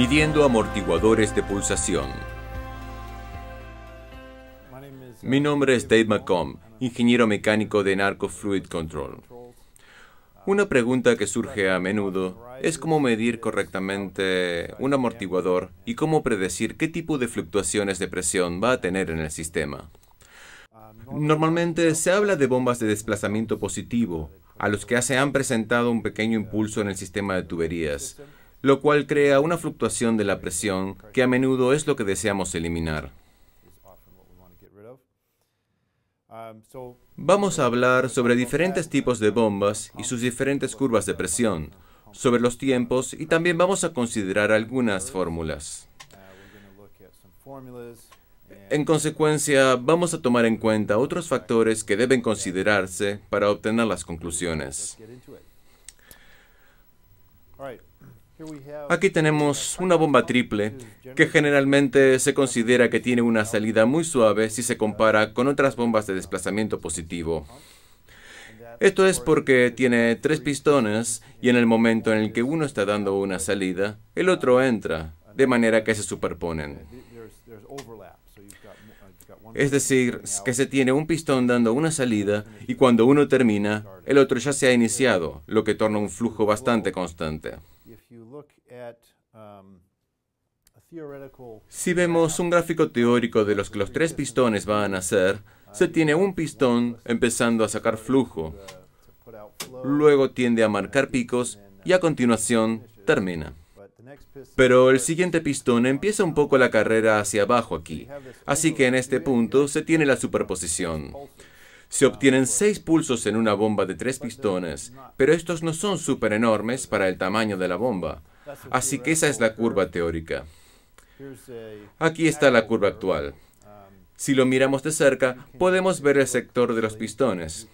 Midiendo amortiguadores de pulsación. Mi nombre es Dave McComb, ingeniero mecánico de Narco Fluid Control. Una pregunta que surge a menudo es cómo medir correctamente un amortiguador y cómo predecir qué tipo de fluctuaciones de presión va a tener en el sistema. Normalmente se habla de bombas de desplazamiento positivo, a los que se han presentado un pequeño impulso en el sistema de tuberías, lo cual crea una fluctuación de la presión que a menudo es lo que deseamos eliminar. Vamos a hablar sobre diferentes tipos de bombas y sus diferentes curvas de presión, sobre los tiempos y también vamos a considerar algunas fórmulas. En consecuencia, vamos a tomar en cuenta otros factores que deben considerarse para obtener las conclusiones. Aquí tenemos una bomba triple, que generalmente se considera que tiene una salida muy suave si se compara con otras bombas de desplazamiento positivo. Esto es porque tiene 3 pistones y en el momento en el que uno está dando una salida, el otro entra, de manera que se superponen. Es decir, que se tiene un pistón dando una salida y cuando uno termina, el otro ya se ha iniciado, lo que torna un flujo bastante constante. Si vemos un gráfico teórico de los que los 3 pistones van a hacer, se tiene un pistón empezando a sacar flujo, luego tiende a marcar picos y a continuación termina. Pero el siguiente pistón empieza un poco la carrera hacia abajo aquí, así que en este punto se tiene la superposición. Se obtienen 6 pulsos en una bomba de 3 pistones, pero estos no son súper enormes para el tamaño de la bomba, así que esa es la curva teórica. Aquí está la curva actual. Si lo miramos de cerca, podemos ver el sector de los pistones.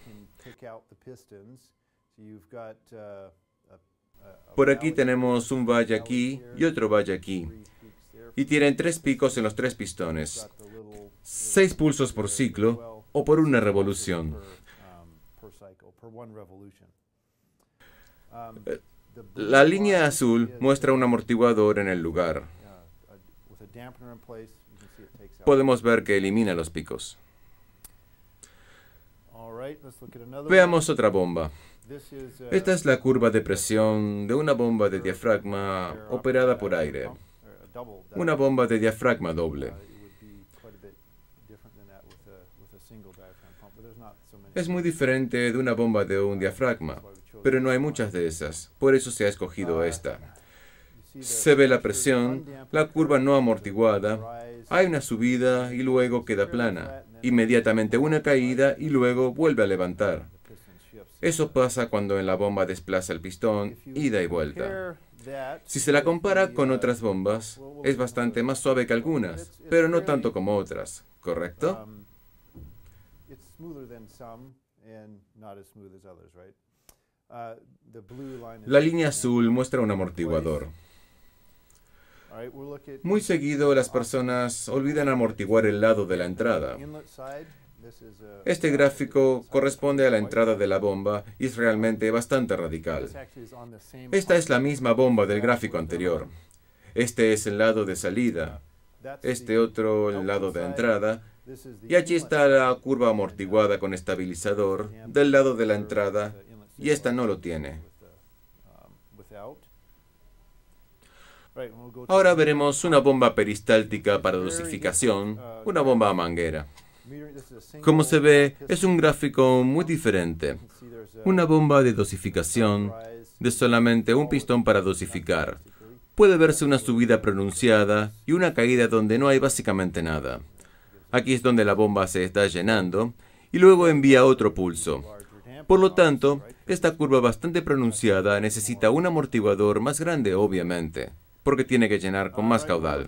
Por aquí tenemos un valle aquí y otro valle aquí. Y tienen 3 picos en los 3 pistones. 6 pulsos por ciclo o por una revolución. La línea azul muestra un amortiguador en el lugar. Podemos ver que elimina los picos. Veamos otra bomba. Esta es la curva de presión de una bomba de diafragma operada por aire. Una bomba de diafragma doble. Es muy diferente de una bomba de un diafragma, pero no hay muchas de esas, por eso se ha escogido esta. Se ve la presión, la curva no amortiguada, hay una subida y luego queda plana, inmediatamente una caída y luego vuelve a levantar. Eso pasa cuando en la bomba desplaza el pistón, ida y vuelta. Si se la compara con otras bombas, es bastante más suave que algunas, pero no tanto como otras, ¿correcto? La línea azul muestra un amortiguador. Muy seguido las personas olvidan amortiguar el lado de la entrada. Este gráfico corresponde a la entrada de la bomba y es realmente bastante radical. Esta es la misma bomba del gráfico anterior. Este es el lado de salida, este otro el lado de entrada, y allí está la curva amortiguada con estabilizador del lado de la entrada, y esta no lo tiene. Ahora veremos una bomba peristáltica para dosificación, una bomba a manguera. Como se ve, es un gráfico muy diferente. Una bomba de dosificación de solamente un pistón para dosificar. Puede verse una subida pronunciada y una caída donde no hay básicamente nada. Aquí es donde la bomba se está llenando y luego envía otro pulso. Por lo tanto, esta curva bastante pronunciada necesita un amortiguador más grande, obviamente, porque tiene que llenar con más caudal.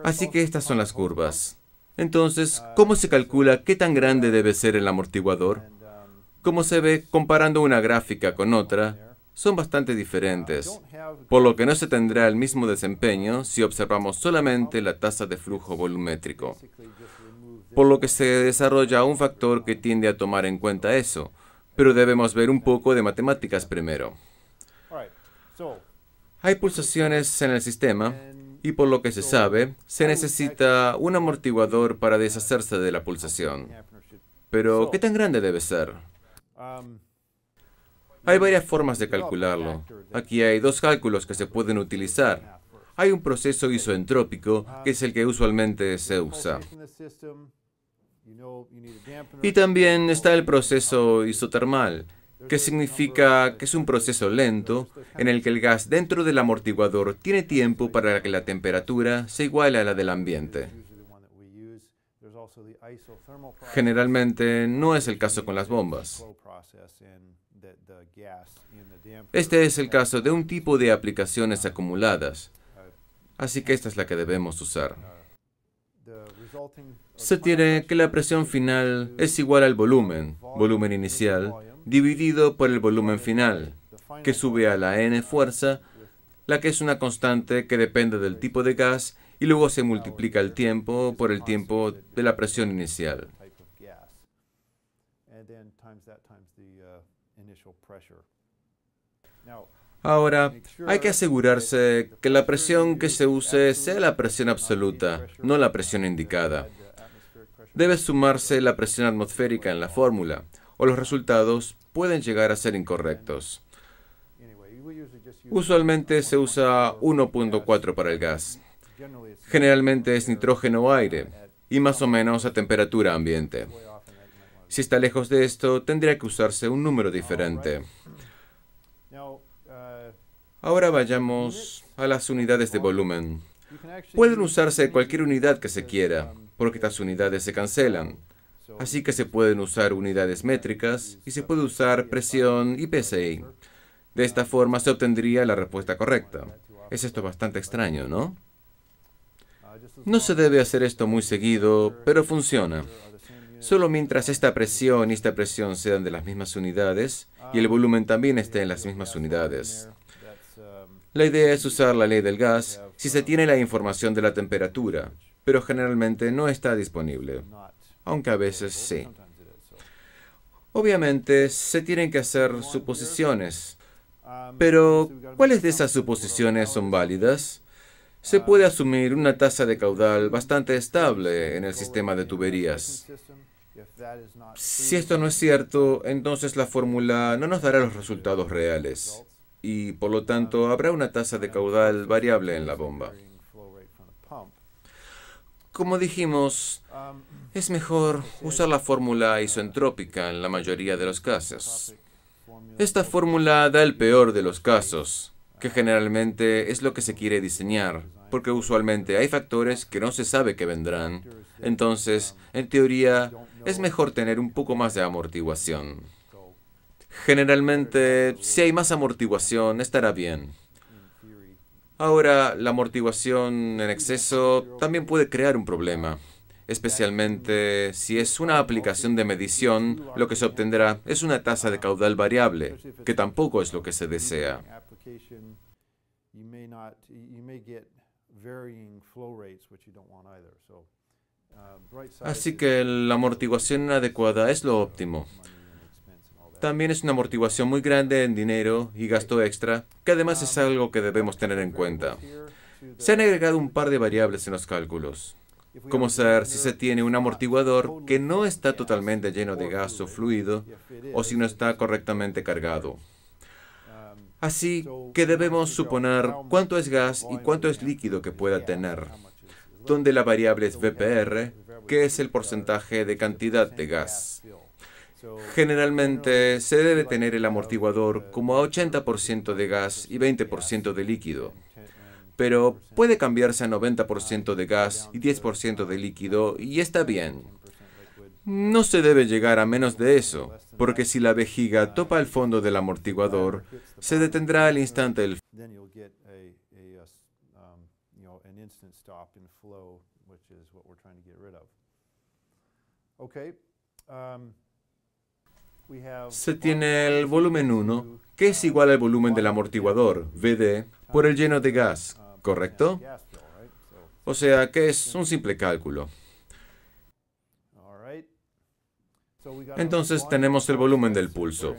Así que estas son las curvas. Entonces, ¿cómo se calcula qué tan grande debe ser el amortiguador? Como se ve, comparando una gráfica con otra, son bastante diferentes, por lo que no se tendrá el mismo desempeño si observamos solamente la tasa de flujo volumétrico, por lo que se desarrolla un factor que tiende a tomar en cuenta eso, pero debemos ver un poco de matemáticas primero. Hay pulsaciones en el sistema y por lo que se sabe, se necesita un amortiguador para deshacerse de la pulsación. Pero, ¿qué tan grande debe ser? Hay varias formas de calcularlo. Aquí hay dos cálculos que se pueden utilizar. Hay un proceso isoentrópico, que es el que usualmente se usa. Y también está el proceso isotermal, que significa que es un proceso lento en el que el gas dentro del amortiguador tiene tiempo para que la temperatura se iguale a la del ambiente. Generalmente no es el caso con las bombas. Este es el caso de un tipo de aplicaciones acumuladas, así que esta es la que debemos usar. Se tiene que la presión final es igual al volumen inicial, dividido por el volumen final, que sube a la n fuerza, la que es una constante que depende del tipo de gas, y luego se multiplica el tiempo por el tiempo de la presión inicial. Ahora, hay que asegurarse que la presión que se use sea la presión absoluta, no la presión indicada. Debe sumarse la presión atmosférica en la fórmula, o los resultados pueden llegar a ser incorrectos. Usualmente se usa 1.4 para el gas. Generalmente es nitrógeno o aire, y más o menos a temperatura ambiente. Si está lejos de esto, tendría que usarse un número diferente. Ahora vayamos a las unidades de volumen. Pueden usarse cualquier unidad que se quiera, porque estas unidades se cancelan. Así que se pueden usar unidades métricas y se puede usar presión y PSI. De esta forma se obtendría la respuesta correcta. Es esto bastante extraño, ¿no? No se debe hacer esto muy seguido, pero funciona. Solo mientras esta presión y esta presión sean de las mismas unidades y el volumen también esté en las mismas unidades. La idea es usar la ley del gas si se tiene la información de la temperatura, pero generalmente no está disponible, aunque a veces sí. Obviamente, se tienen que hacer suposiciones, pero ¿cuáles de esas suposiciones son válidas? Se puede asumir una tasa de caudal bastante estable en el sistema de tuberías. Si esto no es cierto, entonces la fórmula no nos dará los resultados reales, y por lo tanto habrá una tasa de caudal variable en la bomba. Como dijimos, es mejor usar la fórmula isoentrópica en la mayoría de los casos. Esta fórmula da el peor de los casos, que generalmente es lo que se quiere diseñar, porque usualmente hay factores que no se sabe que vendrán. Entonces, en teoría, es mejor tener un poco más de amortiguación. Generalmente, si hay más amortiguación, estará bien. Ahora, la amortiguación en exceso también puede crear un problema. Especialmente si es una aplicación de medición, lo que se obtendrá es una tasa de caudal variable, que tampoco es lo que se desea. Así que la amortiguación adecuada es lo óptimo. También es una amortiguación muy grande en dinero y gasto extra, que además es algo que debemos tener en cuenta. Se han agregado un par de variables en los cálculos, como saber si se tiene un amortiguador que no está totalmente lleno de gas o fluido, o si no está correctamente cargado. Así que debemos suponer cuánto es gas y cuánto es líquido que pueda tener, donde la variable es VPR, que es el porcentaje de cantidad de gas. Generalmente se debe tener el amortiguador como a 80% de gas y 20% de líquido, pero puede cambiarse a 90% de gas y 10% de líquido y está bien. No se debe llegar a menos de eso, porque si la vejiga topa el fondo del amortiguador, se detendrá al instante el Se tiene el volumen 1, que es igual al volumen del amortiguador, VD, por el lleno de gas, ¿correcto? O sea que es un simple cálculo. Entonces tenemos el volumen del pulso.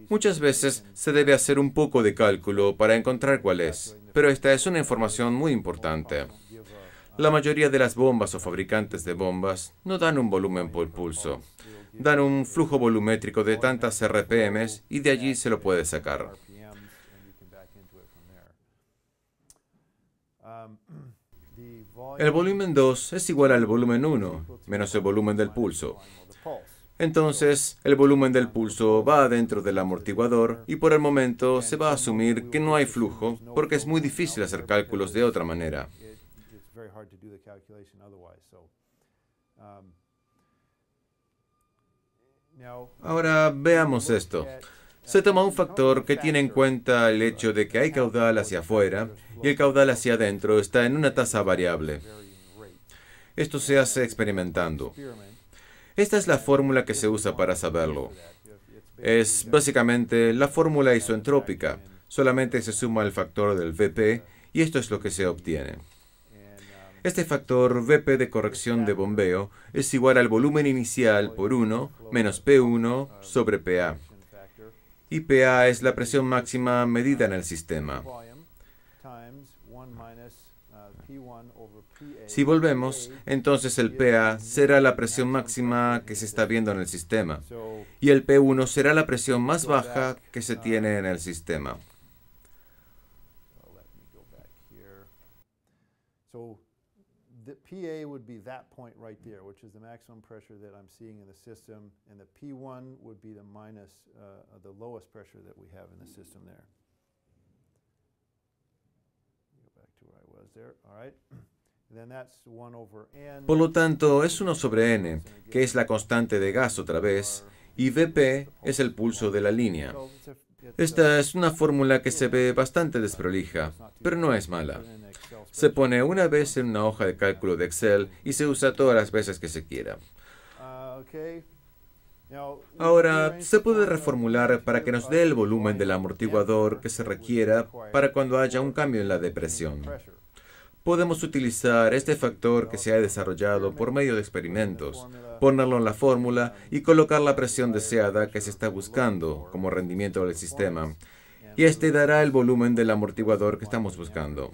Muchas veces se debe hacer un poco de cálculo para encontrar cuál es, pero esta es una información muy importante. La mayoría de las bombas o fabricantes de bombas no dan un volumen por pulso. Dan un flujo volumétrico de tantas RPMs y de allí se lo puede sacar. El volumen 2 es igual al volumen 1 menos el volumen del pulso. Entonces, el volumen del pulso va dentro del amortiguador y por el momento se va a asumir que no hay flujo porque es muy difícil hacer cálculos de otra manera. Ahora veamos esto. Se toma un factor que tiene en cuenta el hecho de que hay caudal hacia afuera y el caudal hacia adentro está en una tasa variable. Esto se hace experimentando. Esta es la fórmula que se usa para saberlo. Es básicamente la fórmula isoentrópica. Solamente se suma el factor del Vp y esto es lo que se obtiene. Este factor Vp de corrección de bombeo es igual al volumen inicial por 1 menos P1 sobre Pa. Y Pa es la presión máxima medida en el sistema. Si volvemos, entonces el Pa será la presión máxima que se está viendo en el sistema. Y el P1 será la presión más baja que se tiene en el sistema. The PA would be that point right there, which is the maximum pressure that I'm seeing in the system, and the P1 would be the minus the lowest pressure that we have in the system there. Go back to where I was there. All right. Then that's 1 over n. Por lo tanto, es 1 sobre n, que es la constante de gas otra vez, y Vp es el pulso de la línea. Esta es una fórmula que se ve bastante desprolija, pero no es mala. Se pone una vez en una hoja de cálculo de Excel y se usa todas las veces que se quiera. Ahora, se puede reformular para que nos dé el volumen del amortiguador que se requiera para cuando haya un cambio en la depresión. Podemos utilizar este factor que se ha desarrollado por medio de experimentos, ponerlo en la fórmula y colocar la presión deseada que se está buscando como rendimiento del sistema. Y este dará el volumen del amortiguador que estamos buscando.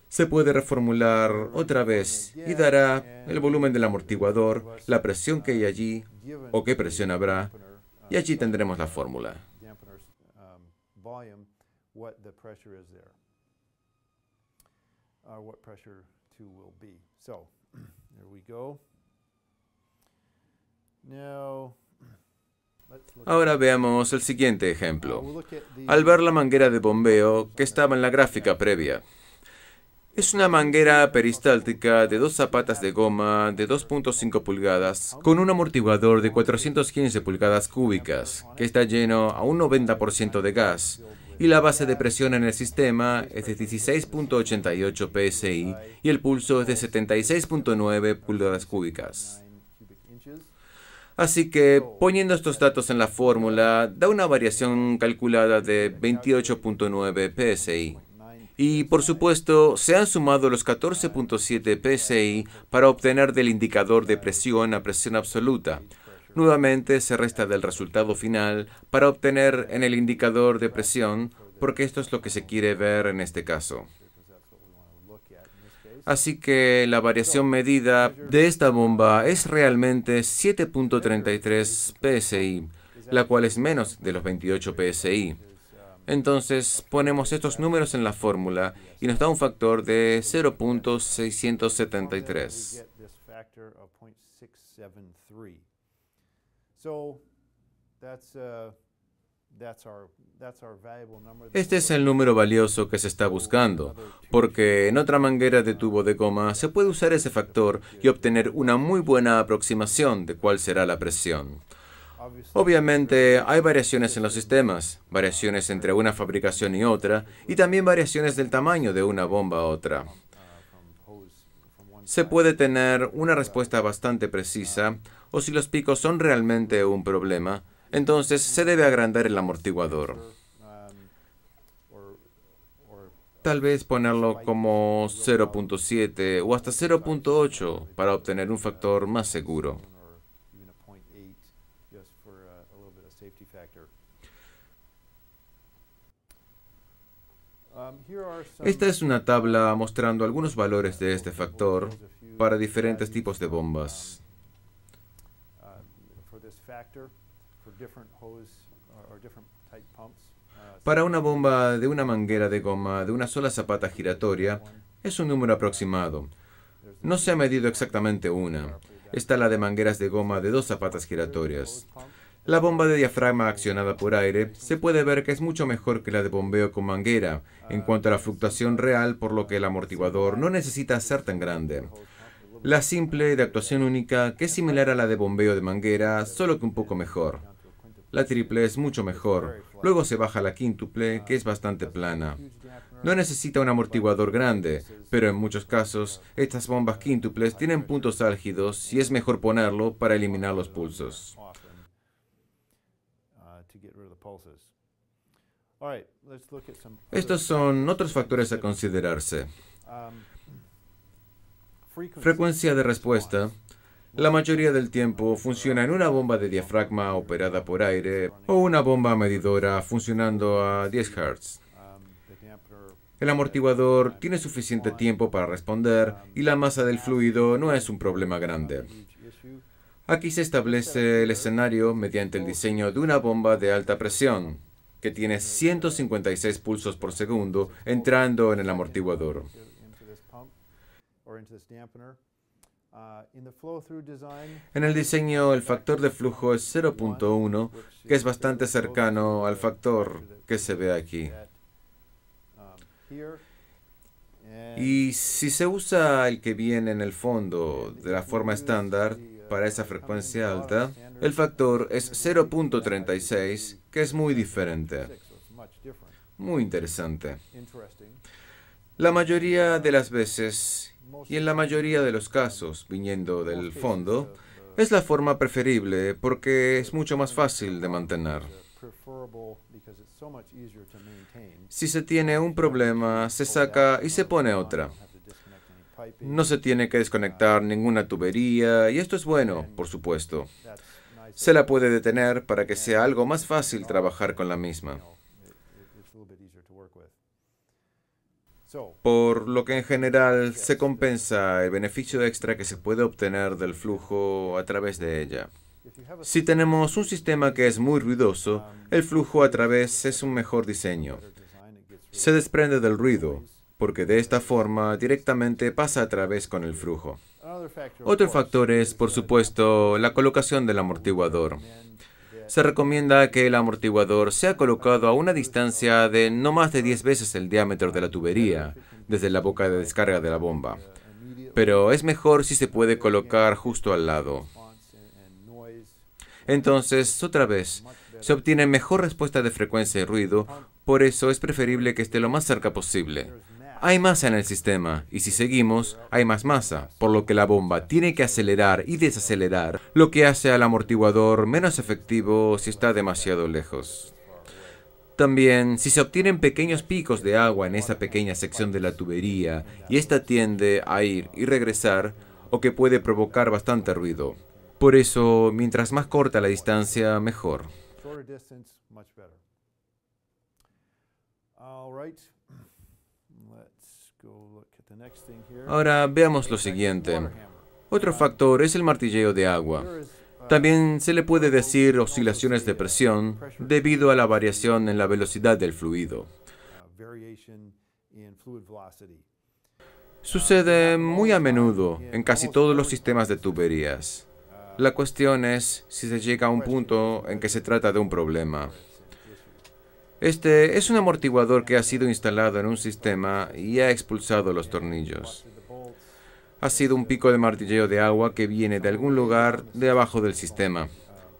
Se puede reformular otra vez y dará el volumen del amortiguador, la presión que hay allí o qué presión habrá, y allí tendremos la fórmula. Ahora veamos el siguiente ejemplo. Al ver la manguera de bombeo que estaba en la gráfica previa. Es una manguera peristáltica de 2 zapatas de goma de 2.5 pulgadas con un amortiguador de 415 pulgadas cúbicas que está lleno a un 90% de gas y la base de presión en el sistema es de 16.88 psi y el pulso es de 76.9 pulgadas cúbicas. Así que, poniendo estos datos en la fórmula, da una variación calculada de 28.9 psi. Y, por supuesto, se han sumado los 14.7 psi para obtener del indicador de presión a presión absoluta. Nuevamente se resta del resultado final para obtener en el indicador de presión, porque esto es lo que se quiere ver en este caso. Así que la variación medida de esta bomba es realmente 7.33 psi, la cual es menos de los 28 psi. Entonces ponemos estos números en la fórmula y nos da un factor de 0.673. Este es el número valioso que se está buscando, porque en otra manguera de tubo de goma se puede usar ese factor y obtener una muy buena aproximación de cuál será la presión. Obviamente hay variaciones en los sistemas, variaciones entre una fabricación y otra, y también variaciones del tamaño de una bomba a otra. Se puede tener una respuesta bastante precisa, o si los picos son realmente un problema, entonces se debe agrandar el amortiguador. Tal vez ponerlo como 0.7 o hasta 0.8 para obtener un factor más seguro. Esta es una tabla mostrando algunos valores de este factor para diferentes tipos de bombas. Para una bomba de una manguera de goma de una sola zapata giratoria, es un número aproximado. No se ha medido exactamente una. Está la de mangueras de goma de 2 zapatas giratorias. La bomba de diafragma accionada por aire se puede ver que es mucho mejor que la de bombeo con manguera en cuanto a la fluctuación real, por lo que el amortiguador no necesita ser tan grande. La simple de actuación única, que es similar a la de bombeo de manguera, solo que un poco mejor. La triple es mucho mejor. Luego se baja la quíntuple, que es bastante plana. No necesita un amortiguador grande, pero en muchos casos, estas bombas quíntuples tienen puntos álgidos y es mejor ponerlo para eliminar los pulsos. Estos son otros factores a considerarse. Frecuencia de respuesta. La mayoría del tiempo funciona en una bomba de diafragma operada por aire o una bomba medidora funcionando a 10 Hz. El amortiguador tiene suficiente tiempo para responder y la masa del fluido no es un problema grande. Aquí se establece el escenario mediante el diseño de una bomba de alta presión, que tiene 156 pulsos por segundo entrando en el amortiguador. En el diseño, el factor de flujo es 0.1, que es bastante cercano al factor que se ve aquí. Y si se usa el que viene en el fondo de la forma estándar para esa frecuencia alta, el factor es 0.36, que es muy diferente. Muy interesante. La mayoría de las veces, y en la mayoría de los casos, viniendo del fondo, es la forma preferible porque es mucho más fácil de mantener. Si se tiene un problema, se saca y se pone otra. No se tiene que desconectar ninguna tubería, y esto es bueno, por supuesto. Se la puede detener para que sea algo más fácil trabajar con la misma. Por lo que en general se compensa el beneficio extra que se puede obtener del flujo a través de ella. Si tenemos un sistema que es muy ruidoso, el flujo a través es un mejor diseño. Se desprende del ruido, porque de esta forma directamente pasa a través con el flujo. Otro factor es, por supuesto, la colocación del amortiguador. Se recomienda que el amortiguador sea colocado a una distancia de no más de 10 veces el diámetro de la tubería, desde la boca de descarga de la bomba. Pero es mejor si se puede colocar justo al lado. Entonces, otra vez, se obtiene mejor respuesta de frecuencia y ruido, por eso es preferible que esté lo más cerca posible. Hay masa en el sistema, y si seguimos, hay más masa, por lo que la bomba tiene que acelerar y desacelerar, lo que hace al amortiguador menos efectivo si está demasiado lejos. También, si se obtienen pequeños picos de agua en esa pequeña sección de la tubería, y esta tiende a ir y regresar, o que puede provocar bastante ruido. Por eso, mientras más corta la distancia, mejor. Ahora veamos lo siguiente. Otro factor es el martilleo de agua. También se le puede decir oscilaciones de presión debido a la variación en la velocidad del fluido. Sucede muy a menudo en casi todos los sistemas de tuberías. La cuestión es si se llega a un punto en que se trata de un problema. Este es un amortiguador que ha sido instalado en un sistema y ha expulsado los tornillos. Ha sido un pico de martilleo de agua que viene de algún lugar de abajo del sistema.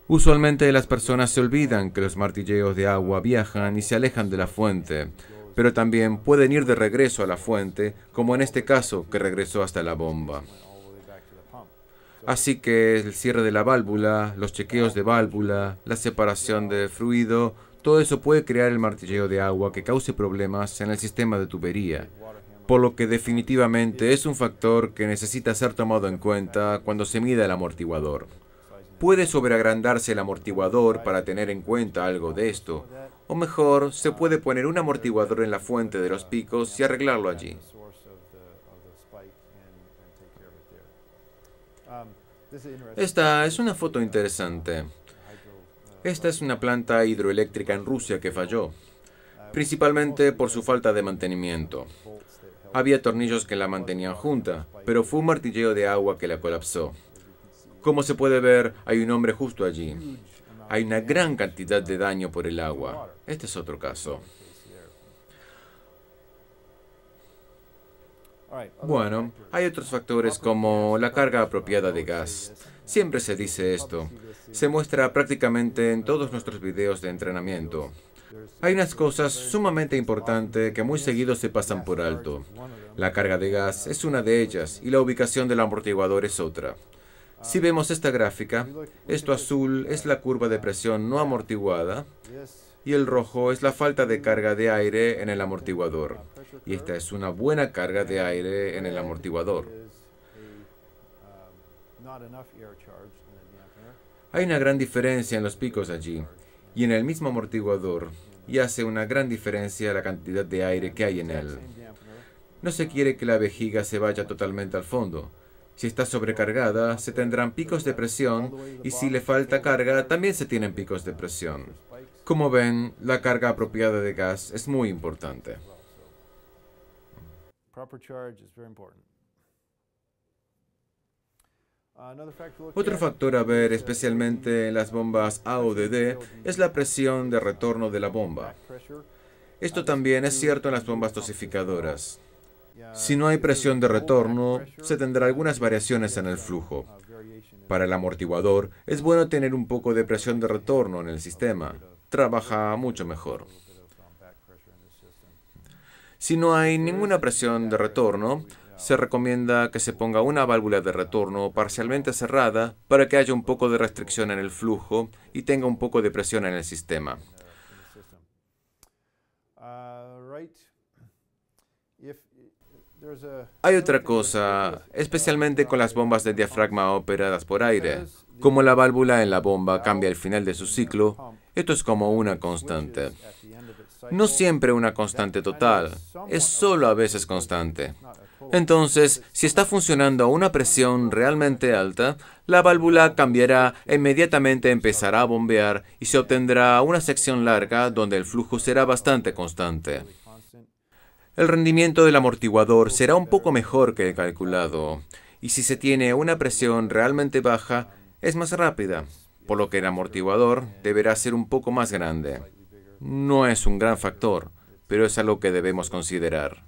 Usualmente las personas se olvidan que los martilleos de agua viajan y se alejan de la fuente, pero también pueden ir de regreso a la fuente, como en este caso que regresó hasta la bomba. Así que el cierre de la válvula, los chequeos de válvula, la separación de fluido, todo eso puede crear el martilleo de agua que cause problemas en el sistema de tubería, por lo que definitivamente es un factor que necesita ser tomado en cuenta cuando se mida el amortiguador. Puede sobreagrandarse el amortiguador para tener en cuenta algo de esto, O mejor, se puede poner un amortiguador en la fuente de los picos y arreglarlo allí. Esta es una foto interesante. Esta es una planta hidroeléctrica en Rusia que falló, principalmente por su falta de mantenimiento. Había tornillos que la mantenían junta, pero fue un martilleo de agua que la colapsó. Como se puede ver, hay un hombre justo allí. Hay una gran cantidad de daño por el agua. Este es otro caso. Bueno, hay otros factores como la carga apropiada de gas. Siempre se dice esto. Se muestra prácticamente en todos nuestros videos de entrenamiento. Hay unas cosas sumamente importantes que muy seguido se pasan por alto. La carga de gas es una de ellas y la ubicación del amortiguador es otra. Si vemos esta gráfica, esto azul es la curva de presión no amortiguada y el rojo es la falta de carga de aire en el amortiguador. Y esta es una buena carga de aire en el amortiguador. Hay una gran diferencia en los picos allí y en el mismo amortiguador, y hace una gran diferencia la cantidad de aire que hay en él. No se quiere que la vejiga se vaya totalmente al fondo. Si está sobrecargada, se tendrán picos de presión, y si le falta carga, también se tienen picos de presión. Como ven, la carga apropiada de gas es muy importante. Otro factor a ver, especialmente en las bombas A o D, es la presión de retorno de la bomba. Esto también es cierto en las bombas dosificadoras. Si no hay presión de retorno, se tendrá algunas variaciones en el flujo. Para el amortiguador, es bueno tener un poco de presión de retorno en el sistema. Trabaja mucho mejor. Si no hay ninguna presión de retorno, se recomienda que se ponga una válvula de retorno parcialmente cerrada para que haya un poco de restricción en el flujo y tenga un poco de presión en el sistema. Hay otra cosa, especialmente con las bombas de diafragma operadas por aire. Como la válvula en la bomba cambia al final de su ciclo, esto es como una constante. No siempre una constante total, es solo a veces constante. Entonces, si está funcionando a una presión realmente alta, la válvula cambiará e inmediatamente empezará a bombear y se obtendrá una sección larga donde el flujo será bastante constante. El rendimiento del amortiguador será un poco mejor que el calculado, y si se tiene una presión realmente baja, es más rápida, por lo que el amortiguador deberá ser un poco más grande. No es un gran factor, pero es algo que debemos considerar.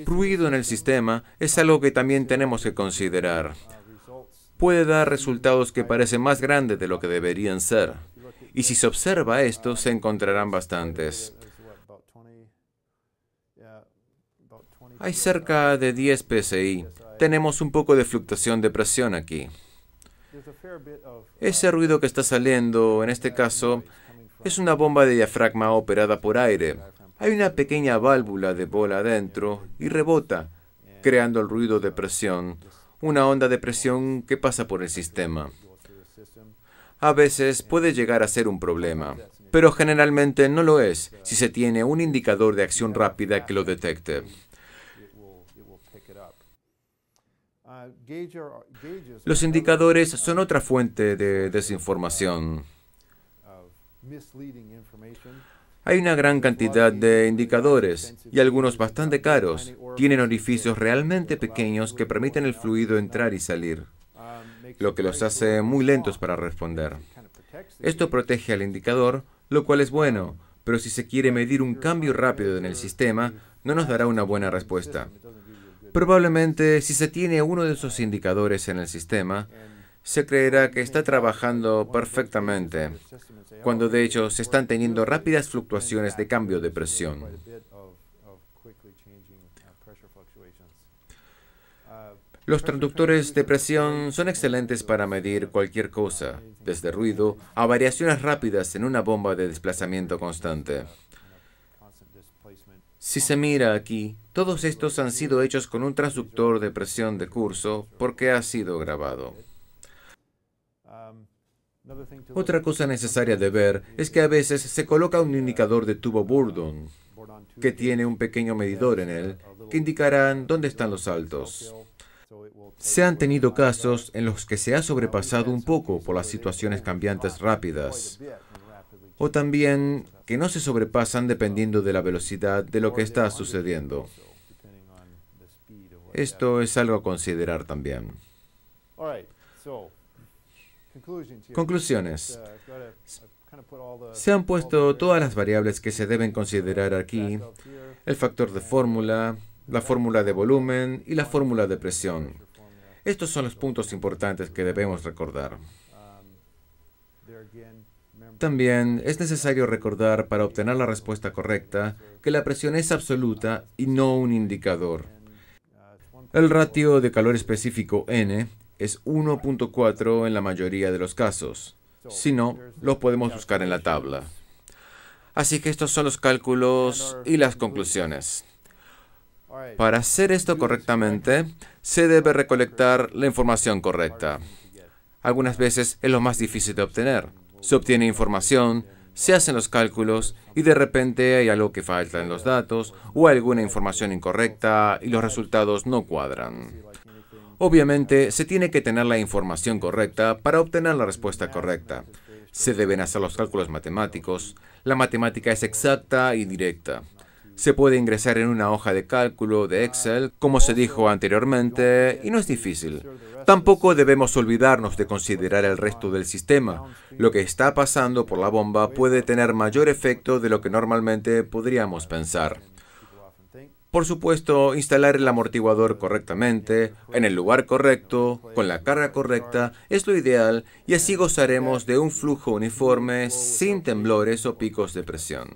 Ruido en el sistema es algo que también tenemos que considerar. Puede dar resultados que parecen más grandes de lo que deberían ser, y si se observa esto, se encontrarán bastantes. Hay cerca de 10 PSI. Tenemos un poco de fluctuación de presión aquí. Ese ruido que está saliendo, en este caso, es una bomba de diafragma operada por aire. Hay una pequeña válvula de bola adentro y rebota, creando el ruido de presión, una onda de presión que pasa por el sistema. A veces puede llegar a ser un problema, pero generalmente no lo es si se tiene un indicador de acción rápida que lo detecte. Los indicadores son otra fuente de desinformación. Hay una gran cantidad de indicadores, y algunos bastante caros. Tienen orificios realmente pequeños que permiten el fluido entrar y salir, lo que los hace muy lentos para responder. Esto protege al indicador, lo cual es bueno, pero si se quiere medir un cambio rápido en el sistema, no nos dará una buena respuesta. Probablemente, si se tiene uno de esos indicadores en el sistema, se creerá que está trabajando perfectamente, cuando de hecho se están teniendo rápidas fluctuaciones de cambio de presión. Los transductores de presión son excelentes para medir cualquier cosa, desde ruido a variaciones rápidas en una bomba de desplazamiento constante. Si se mira aquí, todos estos han sido hechos con un transductor de presión de curso porque ha sido grabado. Otra cosa necesaria de ver es que a veces se coloca un indicador de tubo Bourdon, que tiene un pequeño medidor en él, que indicarán dónde están los saltos. Se han tenido casos en los que se ha sobrepasado un poco por las situaciones cambiantes rápidas, o también que no se sobrepasan dependiendo de la velocidad de lo que está sucediendo. Esto es algo a considerar también. Conclusiones. Se han puesto todas las variables que se deben considerar aquí, el factor de fórmula, la fórmula de volumen y la fórmula de presión. Estos son los puntos importantes que debemos recordar. También es necesario recordar para obtener la respuesta correcta que la presión es absoluta y no un indicador. El ratio de calor específico N es 1.4 en la mayoría de los casos. Si no, lo podemos buscar en la tabla. Así que estos son los cálculos y las conclusiones. Para hacer esto correctamente, se debe recolectar la información correcta. Algunas veces es lo más difícil de obtener. Se obtiene información, se hacen los cálculos y de repente hay algo que falta en los datos o alguna información incorrecta y los resultados no cuadran. Obviamente, se tiene que tener la información correcta para obtener la respuesta correcta. Se deben hacer los cálculos matemáticos. La matemática es exacta y directa. Se puede ingresar en una hoja de cálculo de Excel, como se dijo anteriormente, y no es difícil. Tampoco debemos olvidarnos de considerar el resto del sistema. Lo que está pasando por la bomba puede tener mayor efecto de lo que normalmente podríamos pensar. Por supuesto, instalar el amortiguador correctamente, en el lugar correcto, con la carga correcta, es lo ideal y así gozaremos de un flujo uniforme sin temblores o picos de presión.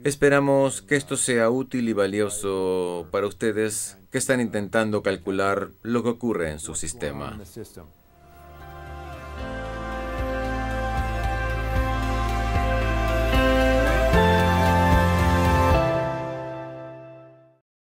Esperamos que esto sea útil y valioso para ustedes que están intentando calcular lo que ocurre en su sistema.